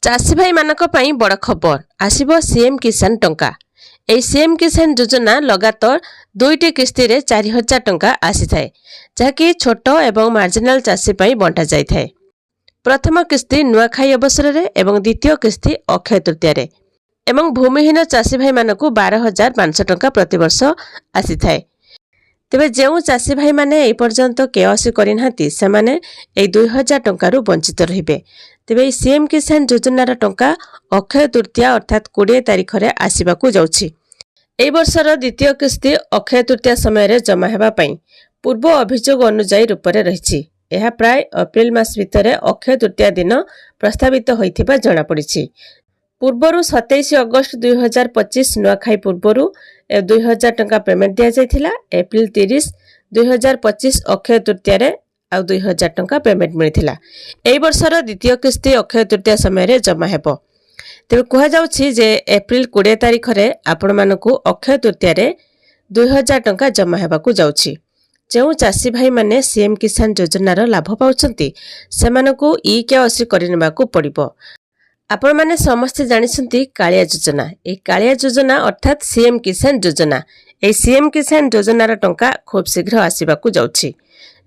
चाषी भाई मानक पई बड़ खबर आसिबो सीएम किसान टंका। एई सीएम किसान योजना लगातार 2टी किस्ती रे 4000 टंका आसी थाए, जहाँकि छोट एवं मार्जिनाल चाषी पई बंटा जाय थाए। प्रथम किस्ती नुआखाई अवसर रे एवं द्वितीय किस्ती अक्षय तृतीया रे एवं भूमिहीन चाषी भाई मानकु 12500 टंका प्रति वर्ष आसी थाए। तेबे जेउ चाषी भाई माने ए पर्यंत केवासी करिनांती सेमाने ए 2000 टंका रु वंचित रहिबे। तेबे सीएम किसान योजनार टंका अक्षय तृतीया अर्थात 20 तारिख रे आसीबाकू जाउछि। ए वर्षर द्वितीय किस्ती अक्षय तृतीया समय रे जमा हेबा पई पूर्व अभियोग अनुसार रूप रे रहिछि। एहा प्राय अप्रैल मास भितर अक्षय तृतीया दिन प्रस्तावित होइथिबा जणा पड़िछि। पूर्वरु 27 अगस्त 2025 नुआखाई पूर्वरु 2000 टंका पेमेंट दिया जायथिला। एप्रिल 30 2025 अक्षय तृतीया रे आ 2000 टंका पेमेंट मिलिथिला। एई वर्षर द्वितीय किस्ती अक्षय तृतीया समय रे जमा हेबो। तेबे कहा जाउछि जे एप्रिल 20 तारिख रे आपण मानकु अक्षय तृतीया रे 2000 टंका जमा हेबाकू जाउछि। जेउ चाषी भाई माने सीएम किसान योजनार लाभ पाउछंती सेमानकु ई केवासी करिनबाकू पड़िबो। आपण माने समस्त जानिसंती कालिया योजना। ए कालिया योजना अर्थात सीएम किसान योजना। ए सीएम किसान योजनार टंका खूब शीघ्र आसीबाकू जाउछि।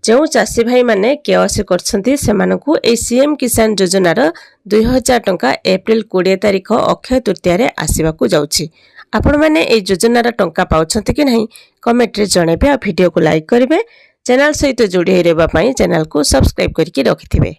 जेउ चाषी भाई माने केवासी करछंती सेमानकु ए सीएम किसान योजनार 2000 टंका एप्रिल 20 तारिख अक्षय तृतीया रे आसीबाकू जाउछि। आपण माने ए योजनार टंका पाउछंती कि नहीं कमेंट रे जणेबे आ वीडियो को लाइक करिवे। चैनल सहित जोड़ी रहबा पई चैनल को सब्सक्राइब करके रखिथिबे।